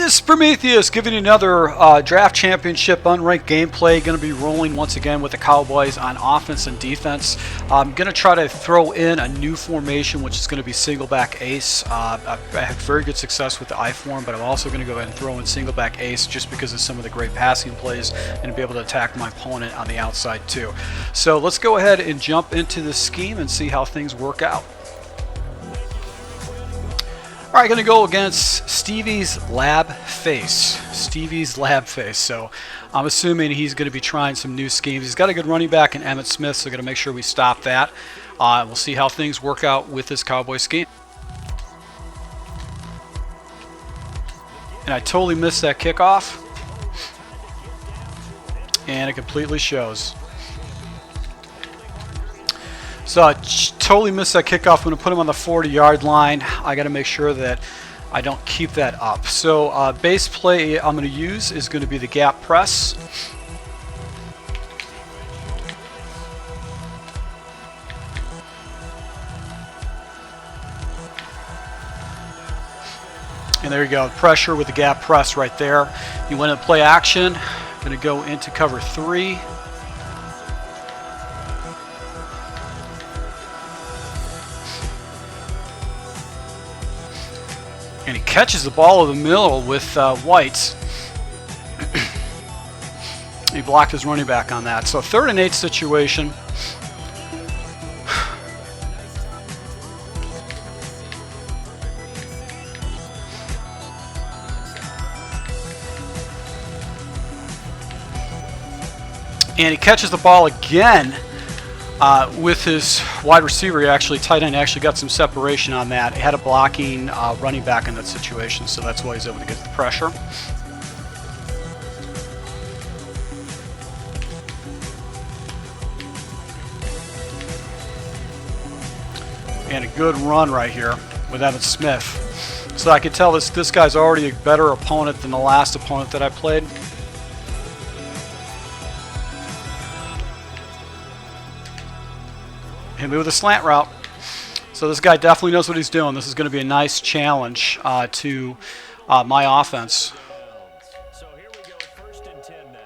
This is Prometheus giving you another draft championship unranked gameplay. Going to be rolling once again with the Cowboys on offense and defense. I'm going to try to throw in a new formation, which is going to be Singleback Ace. I've had very good success with the I form, but I'm also going to go ahead and throw in Singleback Ace just because of some of the great passing plays and to be able to attack my opponent on the outside too. So let's go ahead and jump into the scheme and see how things work out. All right, going to go against Stevie's Lab Face. Stevie's Lab Face. So I'm assuming he's going to be trying some new schemes. He's got a good running back in Emmitt Smith, so going to make sure we stop that. We'll see how things work out with this Cowboy scheme. And I totally missed that kickoff. And it completely shows. So I totally missed that kickoff. I'm going to put him on the 40-yard line. I got to make sure that I don't keep that up. So base play I'm going to use is going to be the gap press. And there you go, pressure with the gap press right there. You want to play action. I'm going to go into cover 3. And he catches the ball in the middle with White. He blocked his running back on that. So 3rd and 8 situation. And he catches the ball again with his wide receiver. Tight end actually got some separation on that. He had a blocking running back in that situation, so that's why he's able to get the pressure. And a good run right here with Emmitt Smith. So I can tell this guy's already a better opponent than the last opponent that I played. Hit me with a slant route. So this guy definitely knows what he's doing. This is going to be a nice challenge to my offense. So here we go, 1st and 10 now.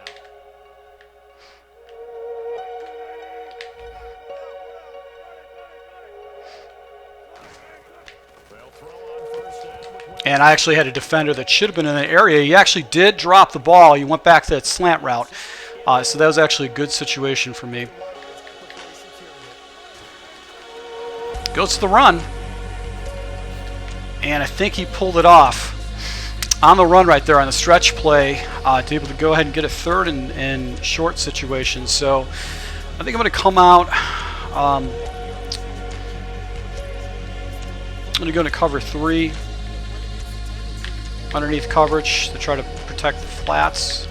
And I actually had a defender that should have been in that area. He actually did drop the ball. He went back to that slant route. So that was actually a good situation for me. Goes to the run, and I think he pulled it off on the run right there on the stretch play to be able to go ahead and get a 3rd and short situation. So I think I'm going to come out. I'm going to go into cover 3 underneath coverage to try to protect the flats.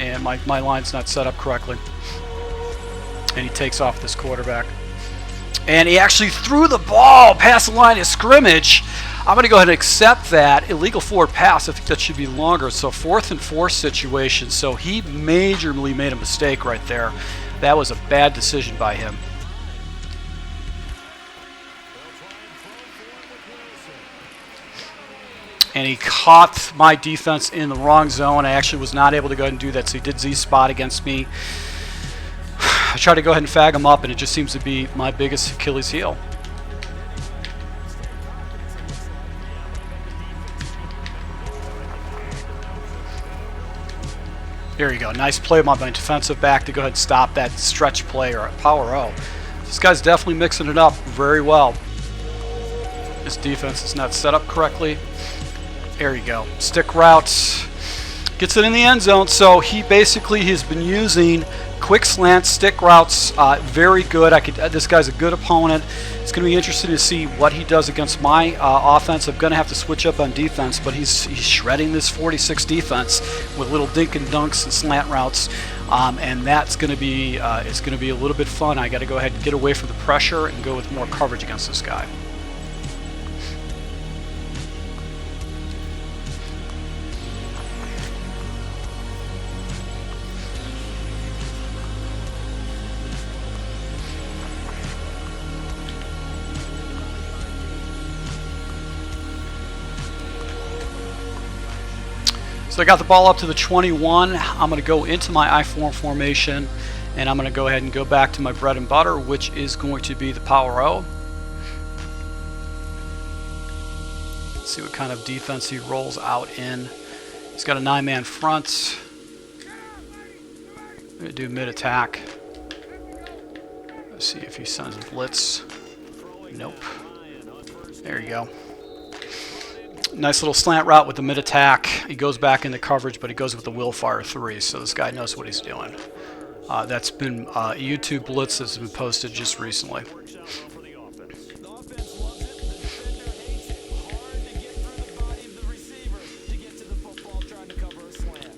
And my line's not set up correctly. And he takes off this quarterback. And he actually threw the ball past the line of scrimmage. I'm going to go ahead and accept that. Illegal forward pass. I think that should be longer. So 4th and 4 situation. So he majorly made a mistake right there. That was a bad decision by him. And he caught my defense in the wrong zone. I actually was not able to go ahead and do that. So he did Z-spot against me. I try to go ahead and fag him up, and it just seems to be my biggest Achilles heel. There you go. Nice play by my defensive back to go ahead and stop that stretch play or power O. This guy's definitely mixing it up very well. His defense is not set up correctly. There you go. Stick routes. Gets it in the end zone. So he basically has been using quick slants, stick routes, very good. This guy's a good opponent. It's going to be interesting to see what he does against my offense. I'm going to have to switch up on defense, but he's shredding this 46 defense with little dink and dunks and slant routes, and that's going to be it's going to be a little bit fun. I got to go ahead and get away from the pressure and go with more coverage against this guy. So I got the ball up to the 21. I'm going to go into my I-form formation, and I'm going to go ahead and go back to my bread and butter, which is going to be the power O. Let's see what kind of defense he rolls out in. He's got a 9-man front. I'm going to do mid-attack. Let's see if he sends a blitz. Nope. There you go. Nice little slant route with the mid-attack. He goes back into coverage, but he goes with the Willfire 3, so this guy knows what he's doing. That's been a YouTube blitz that's been posted just recently.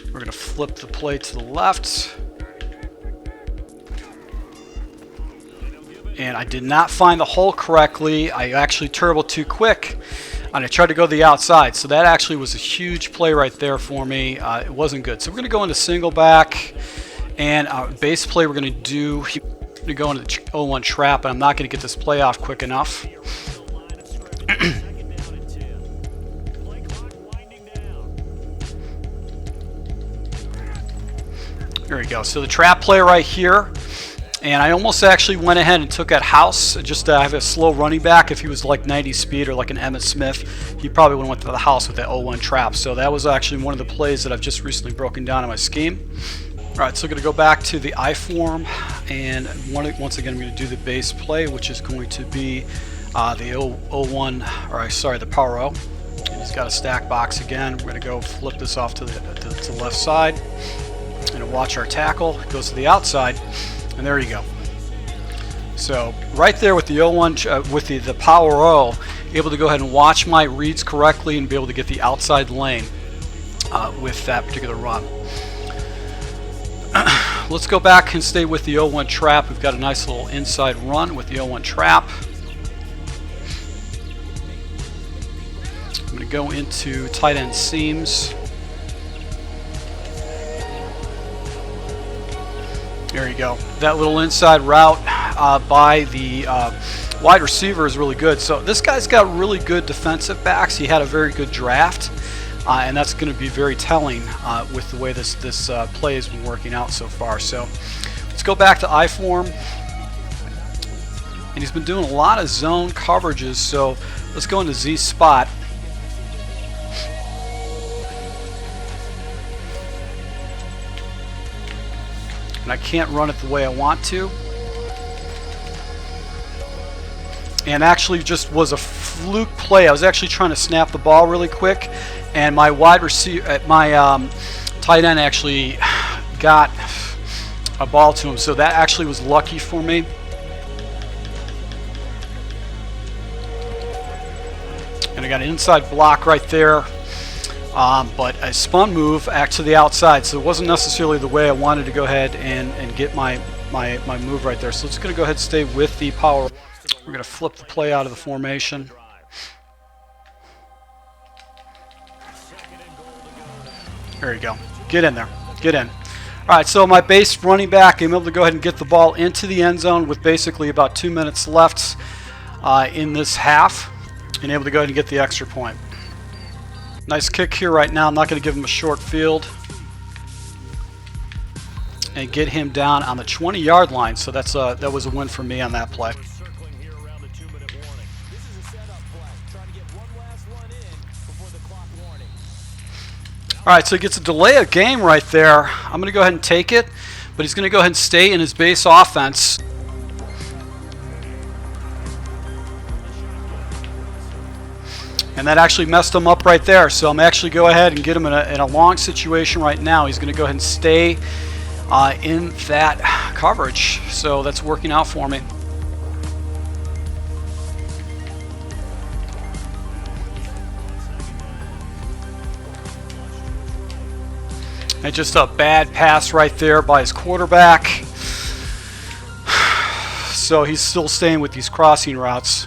We're going to flip the play to the left. And I did not find the hole correctly. I actually turboed too quick, and I tried to go to the outside. So that actually was a huge play right there for me. It wasn't good. So we're going to go into single back, and our base play we're going to do, we're going to go into the 0-1 trap, and I'm not going to get this play off quick enough. There we go. So the trap play right here. And I almost actually went ahead and took that house just to have a slow running back. If he was like 90 speed or like an Emmitt Smith, he probably would have went to the house with that 0-1 trap. So that was actually one of the plays that I've just recently broken down in my scheme. All right, so I'm going to go back to the I-form, and once again I'm going to do the base play, which is going to be the 0-1, or sorry, the power O. And he's got a stack box again. We're going to go flip this off to the left side, and watch our tackle. It goes to the outside. And there you go. So right there with the 0-1, with the power O, able to go ahead and watch my reads correctly and be able to get the outside lane with that particular run. Let's go back and stay with the 0-1 trap. We've got a nice little inside run with the 0-1 trap. I'm going to go into tight end seams. There you go. That little inside route by the wide receiver is really good. So this guy's got really good defensive backs. He had a very good draft, and that's going to be very telling with the way this play has been working out so far. So let's go back to I-form. And he's been doing a lot of zone coverages. So let's go into Z spot. And I can't run it the way I want to. And actually just was a fluke play. I was actually trying to snap the ball really quick, and my wide receiver, my tight end actually got a ball to him. So that actually was lucky for me. And I got an inside block right there. But a spun move back to the outside, so it wasn't necessarily the way I wanted to go ahead and get my move right there. So it's going to go ahead and stay with the power. We're going to flip the play out of the formation. There you go. Get in there. Get in. All right, so my base running back, I'm able to go ahead and get the ball into the end zone with basically about 2 minutes left in this half, and able to go ahead and get the extra point. Nice kick here right now. I'm not going to give him a short field. And get him down on the 20-yard line. So that was a win for me on that play. All right, so he gets a delay of game right there. I'm going to go ahead and take it, but he's going to go ahead and stay in his base offense. And that actually messed him up right there. So I'm actually go ahead and get him in a long situation right now. He's going to go ahead and stay in that coverage. So that's working out for me. And just a bad pass right there by his quarterback. So he's still staying with these crossing routes.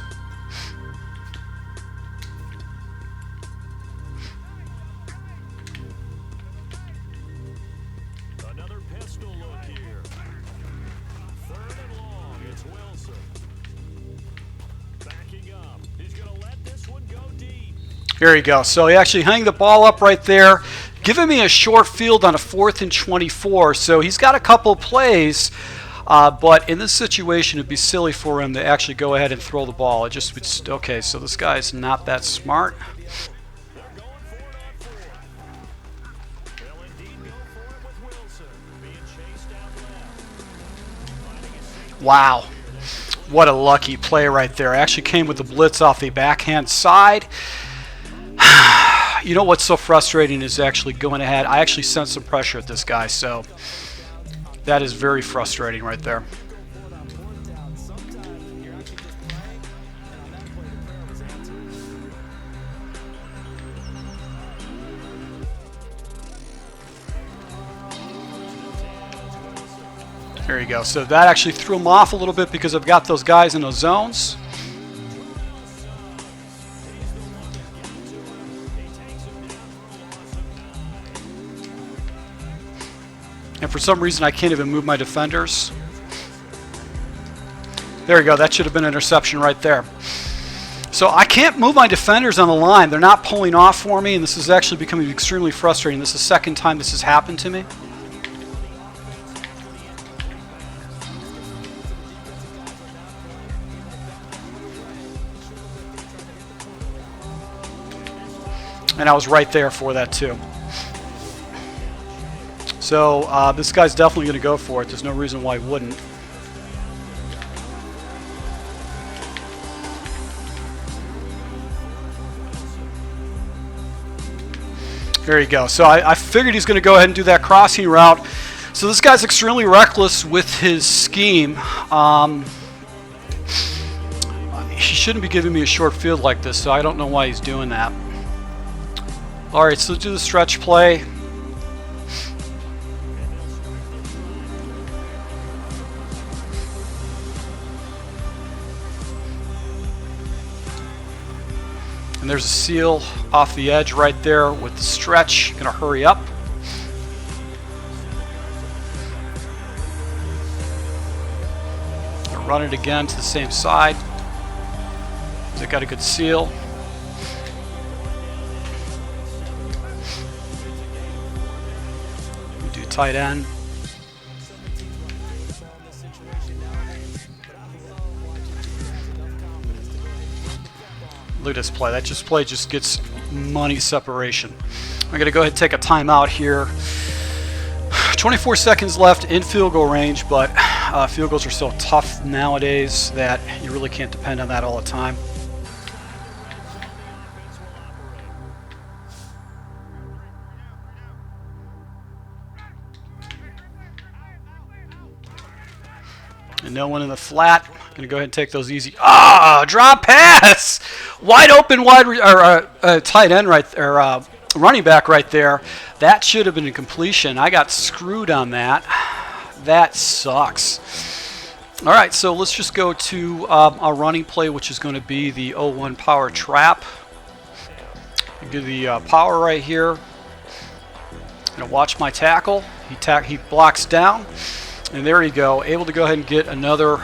Here you go. So he actually hung the ball up right there, giving me a short field on a 4th and 24. So he's got a couple plays, but in this situation, it'd be silly for him to actually go ahead and throw the ball. It just would. Okay, so this guy's not that smart. Wow. What a lucky play right there. Actually came with the blitz off the backhand side. You know what's so frustrating is actually going ahead. I actually sent some pressure at this guy, so that is very frustrating right there. There you go. So that actually threw him off a little bit because I've got those guys in those zones. And for some reason, I can't even move my defenders. There you go. That should have been an interception right there. So I can't move my defenders on the line. They're not pulling off for me, and this is actually becoming extremely frustrating. This is the second time this has happened to me. And I was right there for that too. So this guy's definitely going to go for it. There's no reason why he wouldn't. There you go. So I figured he's going to go ahead and do that crossing route. So this guy's extremely reckless with his scheme. He shouldn't be giving me a short field like this, so I don't know why he's doing that. All right, so let's do the stretch play. And there's a seal off the edge right there with the stretch. Gonna hurry up. Gonna run it again to the same side. They got a good seal. Tight end. Look at this play. That play just gets money separation. I'm going to go ahead and take a timeout here. 24 seconds left in field goal range, but field goals are so tough nowadays that you really can't depend on that all the time. And no one in the flat. Going to go ahead and take those easy. Drop pass! Wide open, tight end right there, running back right there. That should have been a completion. I got screwed on that. That sucks. All right, so let's just go to our running play, which is going to be the 0-1 power trap. Do the power right here. Going to watch my tackle. He blocks down. And there you go, able to go ahead and get another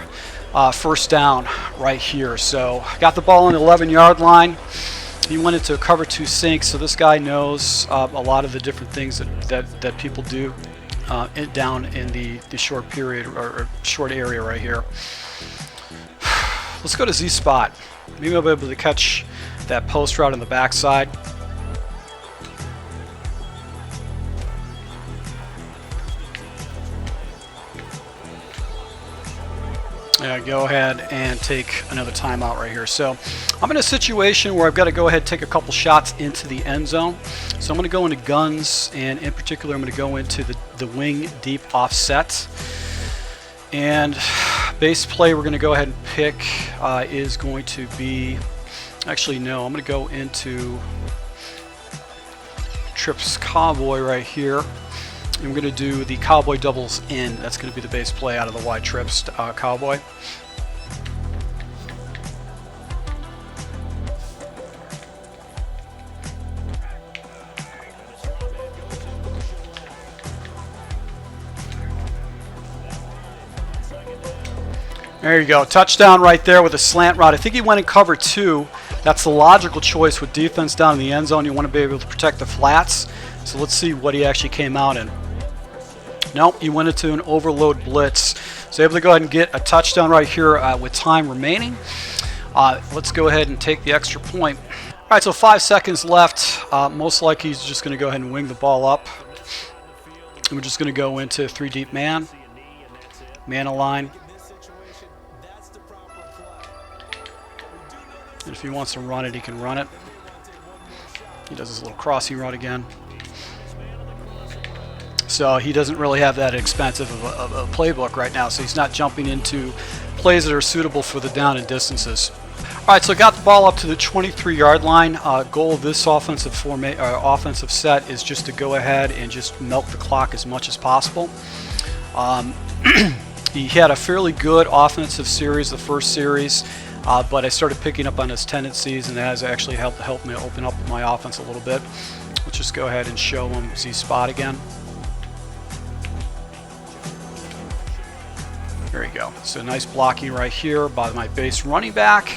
first down right here. So got the ball on the 11-yard line. He went into a cover 2 sink, so this guy knows a lot of the different things that people do down in the short period or short area right here. Let's go to Z spot. Maybe I'll be able to catch that post route on the backside. Go ahead and take another timeout right here. So I'm in a situation where I've got to go ahead and take a couple shots into the end zone. So I'm going to go into guns, and in particular I'm going to go into the wing deep offset. And base play we're going to go ahead and pick is going to be, actually no, I'm going to go into trips cowboy right here. And we're going to do the cowboy doubles in. That's going to be the base play out of the wide trips cowboy. There you go. Touchdown right there with a slant route. I think he went in cover 2. That's the logical choice with defense down in the end zone. You want to be able to protect the flats. So let's see what he actually came out in. Nope, he went into an overload blitz. So able to go ahead and get a touchdown right here with time remaining. Let's go ahead and take the extra point. All right, so 5 seconds left. Most likely he's just going to go ahead and wing the ball up. And we're just going to go into 3 deep man. Man align. And if he wants to run it, he can run it. He does his little crossing route again. So he doesn't really have that expensive of a playbook right now, so he's not jumping into plays that are suitable for the down and distances. All right, so got the ball up to the 23-yard line. Goal of this offensive set is just to go ahead and just milk the clock as much as possible. He had a fairly good offensive series, the first series, but I started picking up on his tendencies, and that has actually helped me open up my offense a little bit. Let's just go ahead and show him Z spot again. There you go. So nice blocking right here by my base running back.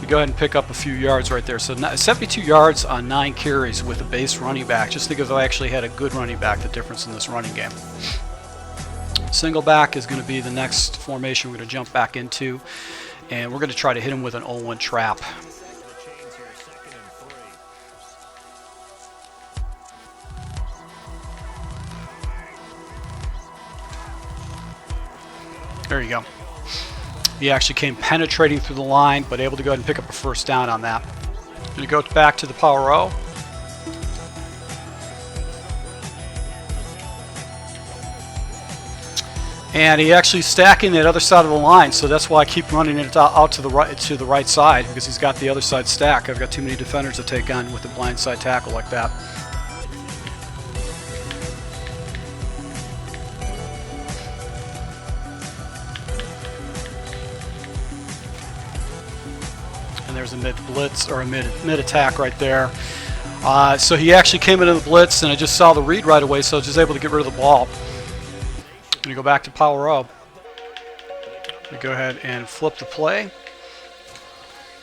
We go ahead and pick up a few yards right there. So 72 yards on 9 carries with a base running back. Just think if I actually had a good running back, the difference in this running game. Singleback is going to be the next formation we're going to jump back into. And we're going to try to hit him with an 0-1 trap. There you go. He actually came penetrating through the line, but able to go ahead and pick up a first down on that. Going to go back to the power O. And he actually stacking that other side of the line, so that's why I keep running it out to the right side, because he's got the other side stack. I've got too many defenders to take on with a blind side tackle like that. And there's a mid blitz or a mid attack right there. So he actually came into the blitz, and I just saw the read right away, so I was just able to get rid of the ball. I'm going to go back to power up. We go ahead and flip the play.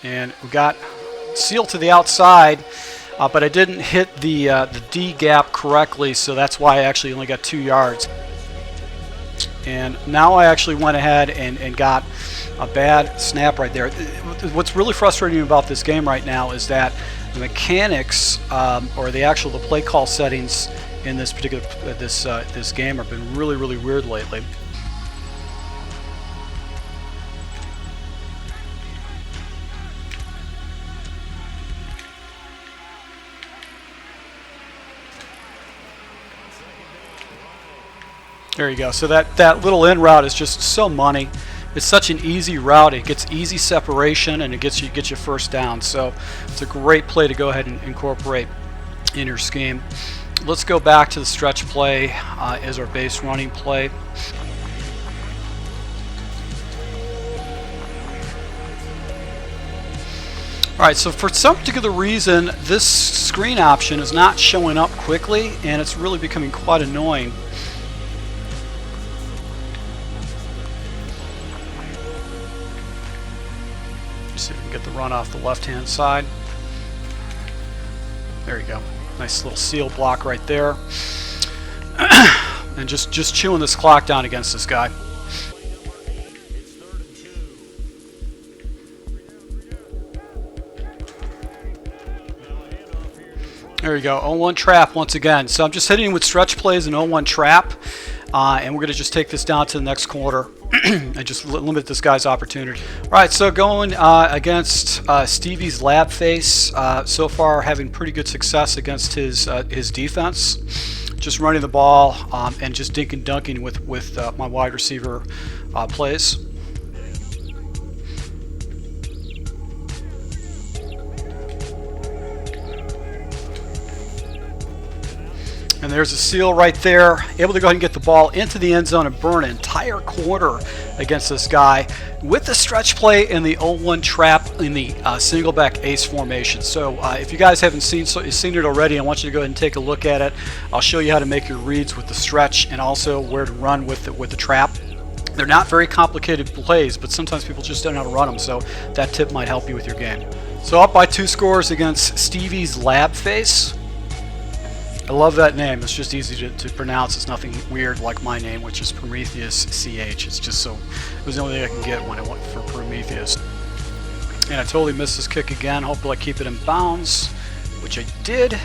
And we got seal to the outside, but I didn't hit the D gap correctly, so that's why I actually only got 2 yards. And now I actually went ahead and got a bad snap right there. What's really frustrating about this game right now is that the mechanics or the play call settings in this particular this game have been really weird lately. There you go. So that little in route is just so money. It's such an easy route. It gets easy separation, and it gets you first down. So it's a great play to go ahead and incorporate in your scheme. Let's go back to the stretch play as our base running play. Alright, so for some particular reason, this screen option is not showing up quickly, and it's really becoming quite annoying. Let's see if we can get the run off the left-hand side. There you go. Nice little seal block right there. And just chewing this clock down against this guy. There you go. 0-1 trap once again. So I'm just hitting with stretch plays and 0-1 trap. And we're going to just take this down to the next quarter and just limit this guy's opportunity. All right, so going against Stevie's lab face. So far having pretty good success against his defense. Just running the ball and just dink and dunking with my wide receiver plays. And there's a seal right there. Able to go ahead and get the ball into the end zone and burn an entire quarter against this guy with the stretch play and the 0-1 trap in the Singleback ace formation. So if you guys haven't seen it already, I want you to go ahead and take a look at it. I'll show you how to make your reads with the stretch and also where to run with the trap. They're not very complicated plays, but sometimes people just don't know how to run them, so that tip might help you with your game. So up by 2 scores against Stevie's lab face. I love that name. It's just easy to pronounce. It's nothing weird like my name, which is Prometheus CH. It's just so, it was the only thing I can get when I went for Prometheus. And I totally missed this kick again. Hopefully I keep it in bounds, which I did.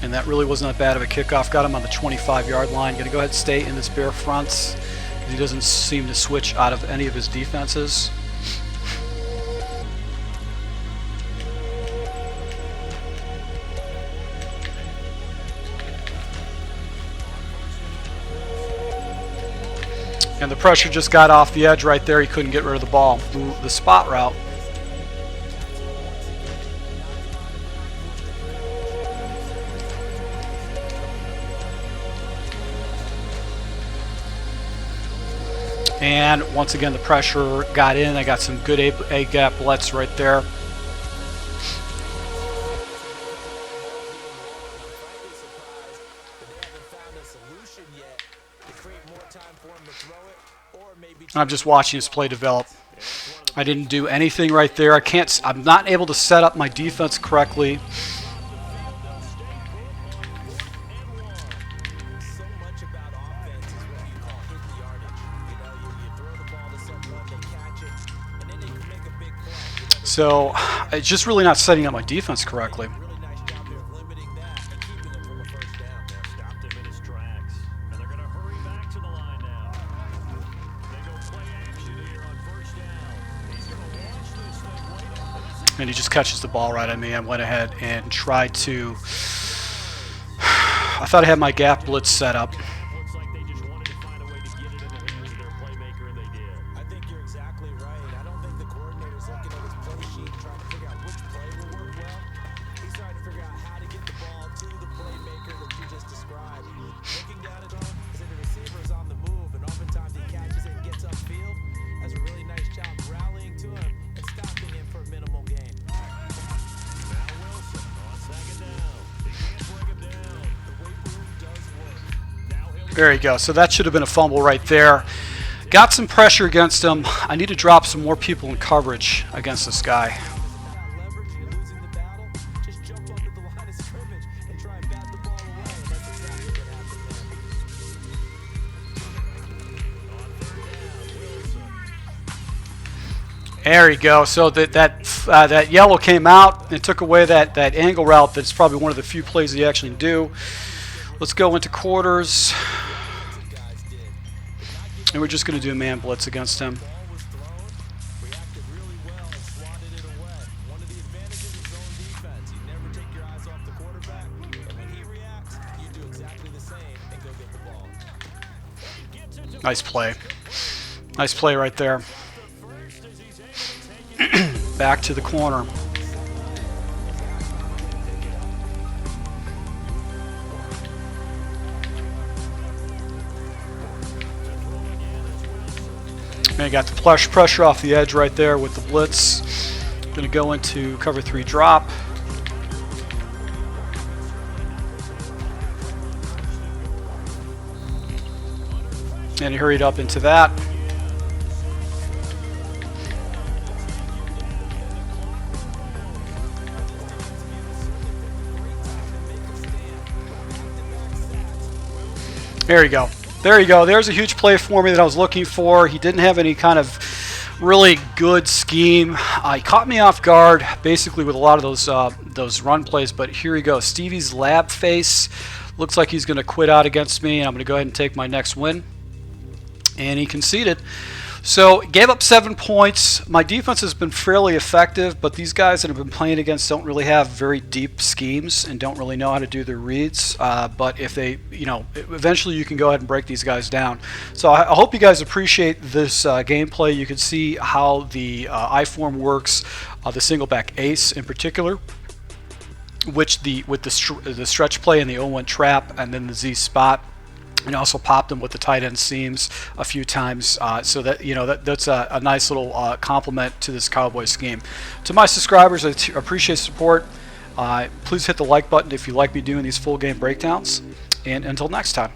And that really wasn't that bad of a kickoff. Got him on the 25-yard line. Going to go ahead and stay in this bare fronts. He doesn't seem to switch out of any of his defenses. And the pressure just got off the edge right there. He couldn't get rid of the ball. The spot route. And once again, the pressure got in. I got some good A-gap blitz right there. I'm just watching this play develop. I didn't do anything right there. I'm not able to set up my defense correctly. So it's just really not setting up my defense correctly. And he just catches the ball right on me. I went ahead and tried to... I thought I had my gap blitz set up. Looks like they just wanted to find a way to get it in the hands of their playmaker, and they did. I think you're exactly right. I don't think the coordinator's looking at his play sheet trying to figure out which play will work well. He's trying to figure out how to get the ball to the playmaker that you just described. Looking down at him, as if the receiver's on the move, and oftentimes he catches it and gets upfield. Has a really nice job rallying to him and stopping him for a minimal gain. There you go. So that should have been a fumble right there. Got some pressure against him. I need to drop some more people in coverage against this guy. There you go. So that yellow came out and took away that angle route. That's probably one of the few plays that you actually do. Let's go into quarters. And we're just going to do a man blitz against him. Nice play. Nice play right there. Back to the corner. And got the pressure off the edge right there with the blitz. Going to go into cover 3 drop. And he hurried up into that. There you go. There you go. There's a huge play for me that I was looking for. He didn't have any kind of really good scheme. He caught me off guard, basically with a lot of those run plays. But here you go. Stevie's lab face looks like he's going to quit out against me, and I'm going to go ahead and take my next win. And he conceded. So gave up 7 points. My defense has been fairly effective, but these guys that have been playing against don't really have very deep schemes and don't really know how to do their reads. But if they, eventually you can go ahead and break these guys down. So I hope you guys appreciate this gameplay. You can see how the I-form works, the Singleback ace in particular, with the stretch play and the 0-1 trap, and then the Z spot. And also popped them with the tight end seams a few times, so that that's a nice little compliment to this Cowboy scheme. To my subscribers, I appreciate support. Please hit the like button if you like me doing these full game breakdowns. And until next time.